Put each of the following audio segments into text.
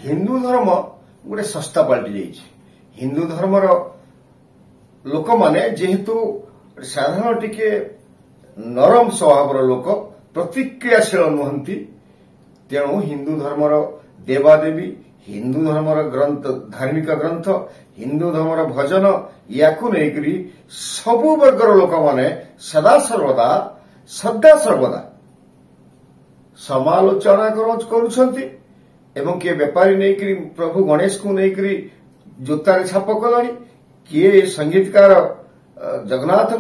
हिंदू धर्म गोटे सस्ता पलटि जाइए। हिंदू धर्मर लोक माने जेहेतु साधारण टिके नरम स्वभाव लोक प्रतिक्रियाशील नुहंती तेणु हिंदू धर्मर देवादेवी हिंदू धर्मर ग्रंथ धार्मिक ग्रंथ हिंदू धर्मर भजन या सबु वर्गर लोक माने सदा सर्वदा समालोचना करुछंती एवं किए बेपारी नहीं प्रभु गणेश को नहीं जोतार छाप कलानी किए संगीतकार जगन्नाथ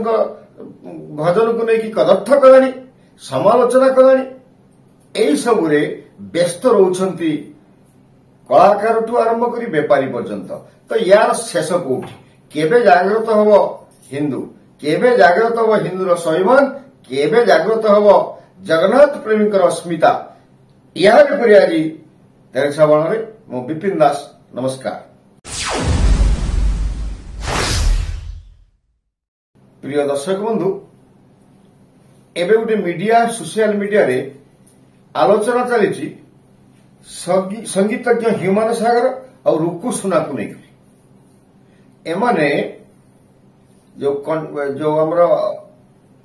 भजन को लेकिन कदर्थ कलानी समालोचना कलानी यही सबुरे व्यस्त रोचंती कलाकार आरंभ कर बेपारी पर्यंत। तो यार शेष कोठी केबे जागृत हब हिंदू केबे जागृत हब हिंदूर स्वाभिमान केबे जागृत हब जगन्नाथ प्रेमी अस्मिता या आज तेरसा बाण मु विपिन दास नमस्कार। प्रिय दर्शक बंधु एबे गोटे मीडिया सोशल मीडिया रे आलोचना चली संगीतज्ञ ह्यूमान सागर और रुकु सुना को नहीं एमाने जो हमर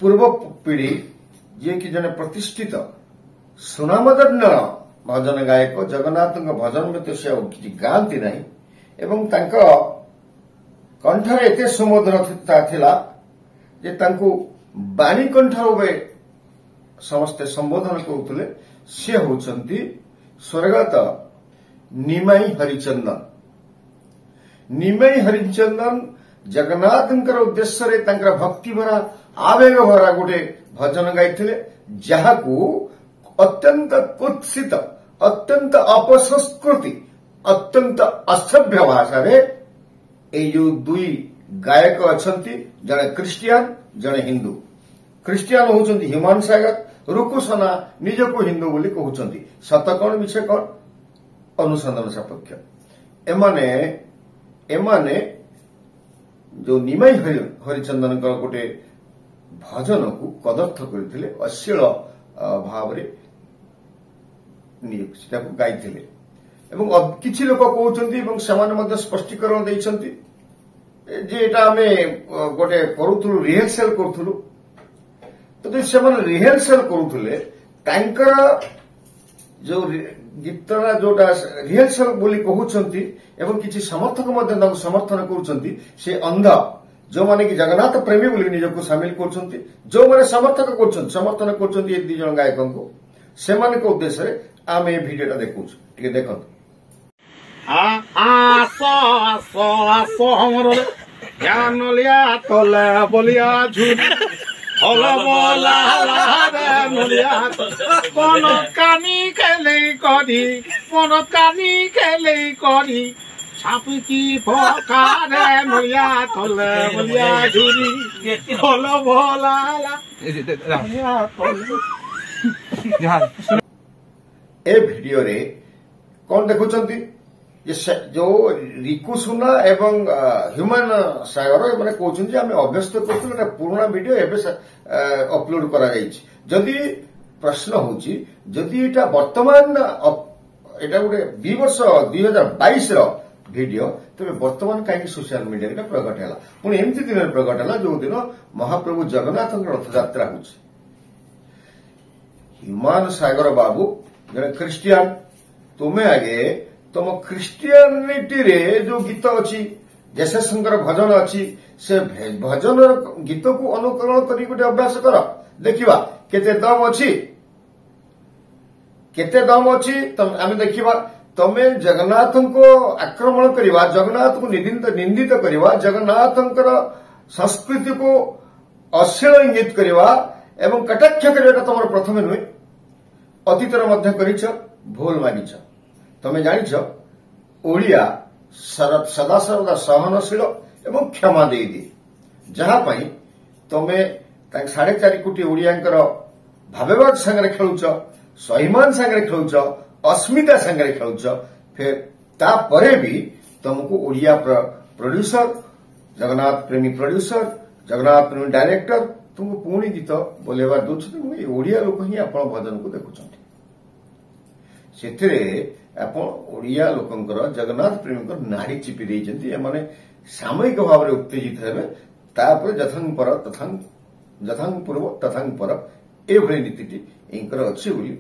पूर्व पीढ़ी जे कि जने प्रतिष्ठित सुनामधन्य भजन गायक जगन्नाथ भजन में तो से किसी गांती नहीं एवं तांका कंठर एते सुमधुरता थिला जे तांको बाणी कंठ रूपे समस्ते संबोधन करुले से होचंती स्वर्गत निमाई हरिचंदन जगन्नाथ उद्देश्य रे तांकर भक्ति भरा आवेग भरा गोटे भजन गाइथिले जहाकू अत्यंत कुत्सित अत्यंत अपसंस्कृति अत्यंत असभ्य भाषा रे ए जो दुई गायक अछंती जने क्रिश्चियन जने हिंदू क्रिश्चियन होचंती ह्यूमान सागर रुकुसना निजको हिंदू बोली कहउचंती सत कोन मिछ कोन अनुसंधान सापेक्ष एमाने जो निमाई हरिचंदन गोटे भजन को कदर्थ करथिले अश्लील भाव रे गाइथिले एवं किछि लोक कहउचंती एवं समान मध्ये स्पष्टीकरण दैछंती जे एटा आमे गोटे करूथुलु रिहर्सल करूथुलु तो से रिहर्सल करुले जो गीतरा जोटा रिहर्सल बोली कहउचंती एवं किछि समर्थक मध्ये समर्थन करुचंती से अंध जो माने कि जगन्नाथ प्रेमी बोली निजको शामिल करुचंती जो माने समर्थन करुचंती ए दी जन गायक को सेमान को उद्देश्य रे आमे भिडियोटा देखुछ ठीक देखंत आसो आसो आसो हमर ज्ञान लिया तोला बोलिया झूठ होला बोला रे मुलिया कोन कानी खेले करी छापकी फोका रे मुलिया तोला बोलिया झूरी होला बोला ए वीडियो रे कौन देखुचंती जो रिकु सुना एवं ह्यूमान सागर मैंने कहते आम अभ्यस्त कर पुराना वीडियो अपलोड करा जदि प्रश्न होची जदि एटा वर्तमान एटा गोटे 2 वर्ष 2022 वीडियो तेरे वर्तमान कहीं सोशल मीडिया प्रकट है पुणी एमती दिन प्रकट है जो दिन महाप्रभु जगन्नाथ रथ यात्रा हो ह्यूमान सागर बाबू जड़े क्रिश्चियन तुम्हें आगे तुम क्रिश्चियनिटी रे जो गीत अच्छी जेसुशंकर भजन अच्छी से भजन गीत को अनुकरण कर गोटे अभ्यास कर देखा केते दम अच्छी आम देखा तमें जगन्नाथ को आक्रमण करवा जगन्नाथ को निंदित करवा जगन्नाथ संस्कृति को अश्लील इंगित करवा एवं कटाक्ष करवा तुम प्रथम नुहे अतीतर भूल मागिछ तमें जानिछ ओडिया सदा सर्वदा सहनशील एवं क्षमा दे दिए जहापाई तमें 4.5 कोटी ओडियांकर भाव्यवाद सांगे खेलुच स्वाभिमान सांगे खेलुच अस्मिता सांगे खेलुच फिर तापरे भी तुमको ओडिया प्रोड्यूसर जगन्नाथ प्रेमी प्रोड्यूसर जगन्नाथ प्रेमी डायरेक्टर तुमको पुणी गीत बोलेबार दौरान ओडिया लोक ही आप भजन को देखुं से ଆପଣ ओडिया लोकंकर जगन्नाथ प्रेमी नाड़ी चिपी देइछन्ती एमाने सामयिक भाव में उत्तेजित हेबे तापर जथांग पर तथांग जथांग पूर्व तथांग पर एभଳି नीतिटी इंकर अछि बोली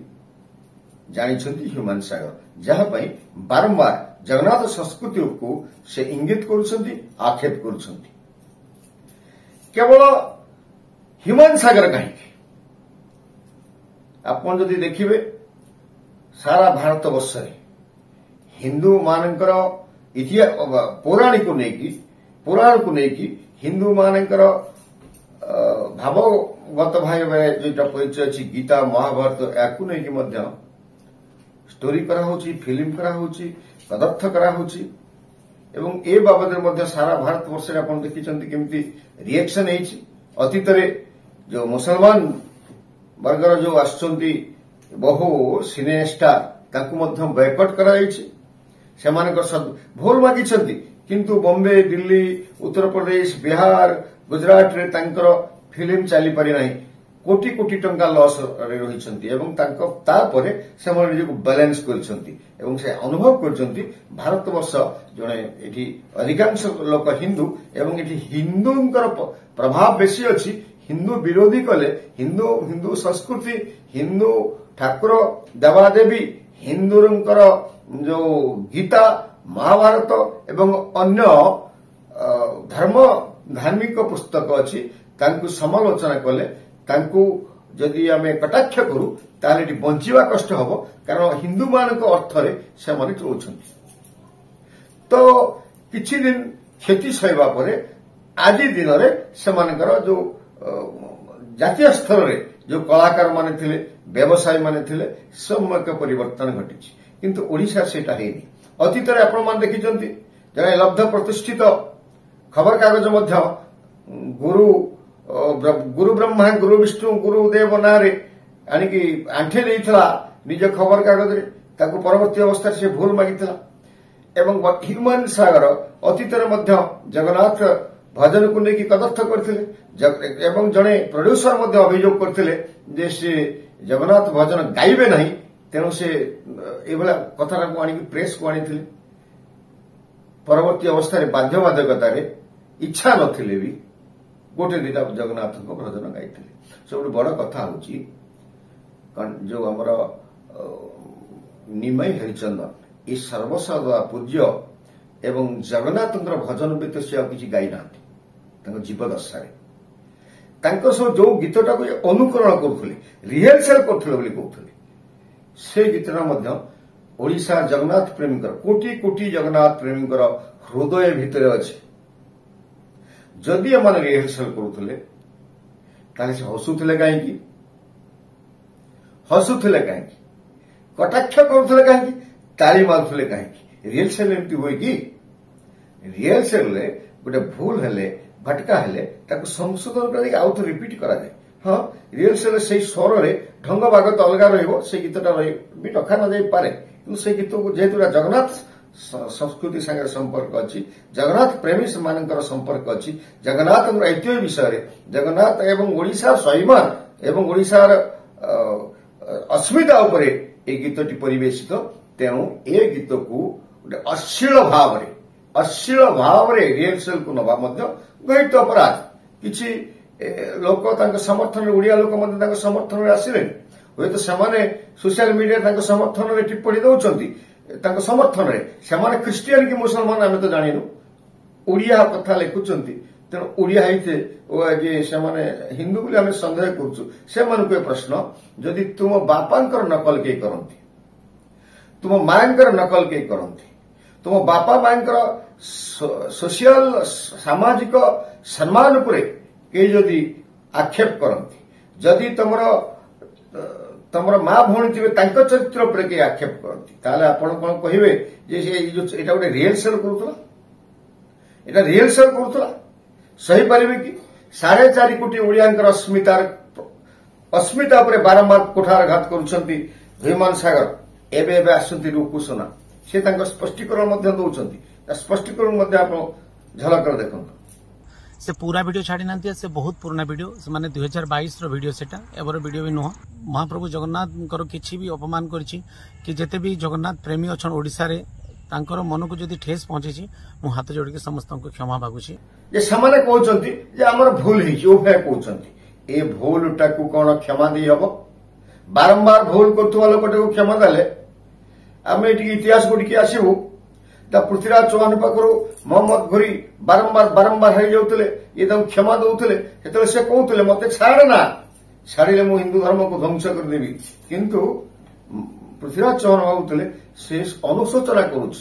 जानिछन्ती ह्यूमान सागर जहाँ पई बारंबार जगन्नाथ संस्कृति को से इंगित करुछन्ती आक्षेप करुछन्ती केवल ह्यूमान सागर कहीं आपण जदि देखिबे सारा भारत वर्ष हिंदू मानकर इतिहास पुराण को लेकिन हिंदू मानकर भावगत भाव जो परिचय अच्छी गीता महाभारत या स्टोरी कराऊँगी फिल्म कराऊँगी पदार्थ कराऊँगी एवं ए बाबद सारा भारत वर्ष आप देखी केमती रिएक्शन अतीत जो मुसलमान वर्गर जो आसुच्चंती बहु सिने स्टार ताकू बयकट कर भोल मागी किंतु बॉम्बे दिल्ली उत्तर प्रदेश बिहार गुजरात रे तांकर फिल्म चली पारि नाही कोटी कोटी टंका लॉस रे रहिसंती एवं तांको तापरे से निजको बैलेंस करछंती एवं से अनुभव करछंती भारत वर्ष जणे एठी अधिकांश लोक हिंदू एवं एठी हिंदूंकर प्रभाव बेसी अछि हिंदू विरोधी कले हिंदू संस्कृति हिंदू ठाकुर देवादेवी हिंदूंकर जो गीता महाभारत एवं अन्य धर्म धार्मिक पुस्तक अच्छी तांकु समालोचना कले तांकु जदि आमे कटाक्ष करू ताले बंचिवा कष्ट हबो कारण हिंदू मानक अर्थ रे से माने चलुछंती तो किछि दिन खेती सहिबा परे आजि दिन रे से मानकर जो जातीय स्तर रे जो कलाकार माने थिले व्यवसायी माने थिले समय परिवर्तन घटिछि किंतु ओडिसा सेटा हेनी अतीत रे आपण मान देखिचंती जने लब्ध प्रतिष्ठित खबर कागज मध्य गुरु ब्रह्मा गुरु विष्णु गुरुदेव नारे आनिकी आंठे देइथला निज खबर कागज रे ताकू परवर्ती अवस्था से भूल मागिथला एवं ह्यूमान सागर अतीत रे मध्य जगन्नाथ भजन को लेकिन कदर्थ करथिले एवं जने प्रोड्यूसर मध्य अभियोग करथिले जे से जगन्नाथ भजन गाइबे नहीं तेणु से एभला कथा को आनी प्रेस को आनी परवर्ती अवस्था बाध्यबाधकता इच्छा नथिले भी गोटे दिटा जगन्नाथ को भजन गाई सब बड़ कथा होची जो आमर निमाई हरिचंदन ये सर्वसर्वा पूज्य एवं जगन्नाथ भजन व्यतीत से किसी गाई ना जीवदशा जो गीतटा को अनुकरण करुले रिहर्सल करते कहते से गीतटा ओडिशा जगन्नाथ प्रेमी कोटी कोटी जगन्नाथ प्रेमी हृदय भितर अच्छे जदि एम रिहर्सल करुले से हसुले कहीं कटाक्ष करुले कहीं ताली मारुले कहीं रिहर्सल एमती हुए कि रिहर्सल गोटे भूल हेले भटका हेले ताको संशोधन कर आउ तो रिपीट करा जाए हाँ रिहर्सल से स्वर रे ढंग भाग तो अलग रहिबो से गीतटा भी रखा न जाई पारे किंतु से गीत को जेहेतु जगन्नाथ संस्कृति संगे संपर्क अच्छी जगन्नाथ प्रेमी मानकर संपर्क अच्छी जगन्नाथ ऐतिह्य विषय जगन्नाथ एवं ओडिशा स्वाभिमान एवं ओडिशार अस्मिता उपरे ए गीतटी परिवेशित तेणु ए गीत को गोटे अश्लील भाव में रिहर्सल को नवा गणित अपराध किसी लोक समर्थन ओडिया लोक समर्थन आसिले हुए तो सेमाने सोशल मीडिया समर्थन में टिप्पणी दौरान समर्थन में ख्रिस्टियान कि मुसलमान आम तो जानू ओडिया कथा लिखुंट तेणु ओडिया हिंदू बोली आम सन्देह करुँ प्रश्न जदि तुम बापांकर नकल के करती तुम मांकर नकल के करती तुम बापा मांकर सोशल सामाजिक सम्मान उपरे के जदि आक्षेप करती जदि तुमर माँ भौणी थे चरित्र उपरे के आक्षेप करती ताले आपण कौन कहे एटा गोटे रिहर्सल करुला सही पारे कि 4.5 कोटी ओडियांकर अस्मिता उपरे बारंबार कुठारघात करुछंती ह्यूमान सागर एबे आसुंती रूकुसोना से स्पष्टीकरण दौरान स्पष्टीकरण आप झलक देखो से पूरा वीडियो छाड़ी ना से बहुत पुराना वीडियो से माने 2022 रो वीडियो सेटा एबर वीडियो भी नुह महाप्रभु जगन्नाथ किछि भी अपमान करछि कि जेते भी जगन्नाथ प्रेमी अछन ओडिसा रे तांकर मन को जदि ठेस पहुंचे मु हाथ जोड़ के समस्त को क्षमा मागुछि जे समाने कहउचंती जे हमर भूल हिछि ओ फे कहउचंती ए भूलटा को कोन क्षमा दी हबो बारंबार भूल करथुवा लोकटे को क्षमा देले आमे एटी इतिहास गुडी के आसीबु ता पृथ्वीराज चौहान पाखरु मोहम्मद घोरी बारंबार हे जाउतले ये तम क्षमा दउतले हेतले से कहउतले मते छाड़ ना छाड़िले मु हिंदू धर्म को ध्वंस कर देबी किंतु पृथ्वीराज चौहान भावुतले से अनुशोचना करूछ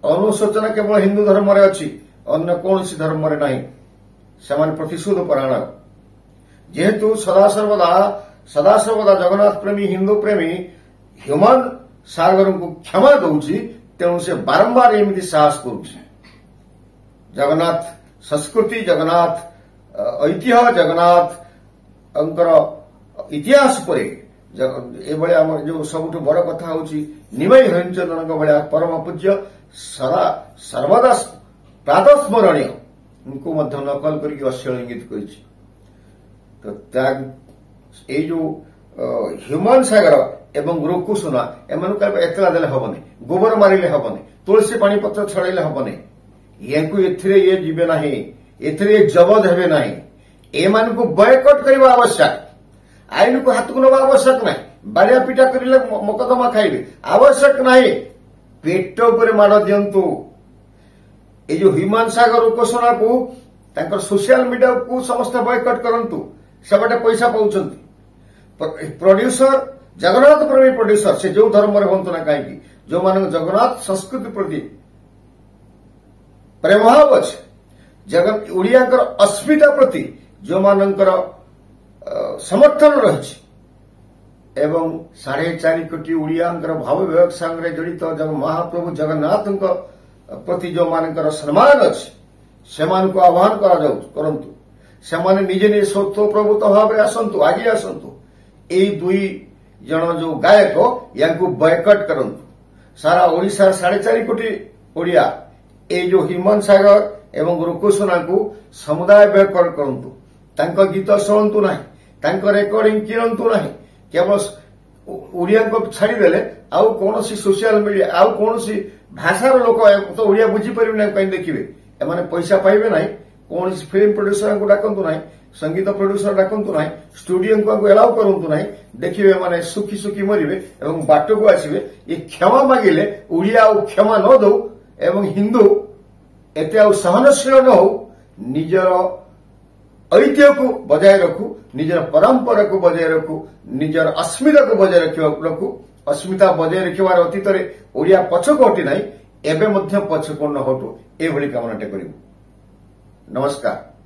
अनुशोचना केवल हिंदू धर्म रे अछि अन्य कोनसी धर्म रे नाही समान प्रतिशोध परायण जेहेतु सदा सर्वदा जगन्नाथ प्रेमी हिंदू प्रेमी ह्यूमन सागर को क्षमा दउछि तेणु से बारंबार एमती साहस करुछि जगन्नाथ संस्कृति जगन्नाथ ऐतिह्य जगन्नाथ अंकर इतिहास पर एभଳି आम जो सबुठ बड़ कथा होछि निमाई हरिचंद्रन भलिया परम पूज्य सर्वदा प्रातस्मरणीय उनको मध्य नकल करके अश्लील इंगित करिछि तो त्याग ए जो ह्यूमन सागर एवं रोकुसुना एमन एतला देले हबने गोबर मारिले हबने तुलसी पानी पत्र छड़ेले हबने याकु एथिरे ये जीवे नाही एथिरे जबद हेबे नाही एमान को बयकट करबा आवश्यक आईन को हाथ को नबा आवश्यक नाही बारिया पिटा करिले मकदमा खाइबे आवश्यक नाही पेट ऊपर माड दियंतु ए जो ह्यूमन सागर रोकुसुना को तांकर सोशल मीडिया को समस्त बयकट करंतु सबटे पैसा पाउचंती प्रोड्यूसर जगन्नाथ प्रेमी प्रोड्यूसर से जो धर्म रे हंतु ना कहीं जो मान जगन्नाथ संस्कृति प्रति प्रेम भाव अच्छे जगन ओडिया अस्मिता प्रति जो मानकर समर्थन रही एवं 4.5 कोटी ओडिया भाव विवेक संगे जड़ित महाप्रभु जगन्नाथ प्रति जो मानकर सम्मान अच्छे से आह्वान करंतु से निजे निजे स्वतःप्रभुत भाव आसतु आगे आसतु ए दुई जन जो गायक या बयकट करंतु सारा ओडिशा 4.5 कोटी ओडिया ए जो ह्यूमन सागर एवं रोकुसुना को समुदाय बयकट करंतु तांको गीत शुणु ना रेकर्डिंग किणतु ना केवल ओडिया को छाड़देले आउ कौन सोशल मीडिया आउ कौन भाषार लोक तो ओडिया बुझीपर ना कहीं देखिए एमाने पैसा पाइबे ना कौन फिल्म प्रोड्यूसर को डाकतु ना संगीत प्रोड्यूसर डाकतु ना स्टूडियो को एलाउ करंतु ना देखिए माने सुखी सुखी मरिबे एवं बाट को आसीबे ये क्षमा मागिले ओडिया आ क्षमा न दो एवं हिंदू एते आ सहनशील न हो निजर ऐतिह्य को बजाय रखू निजर परंपरा को बजाय रखू निजर अस्मिता को बजाय रखू अस्मिता बजाय रखिबार अतीत रे ओडिया पछक हटी नाही एबे मध्य पछक न हटू ए भली कामनाटे करिबु नमस्कार।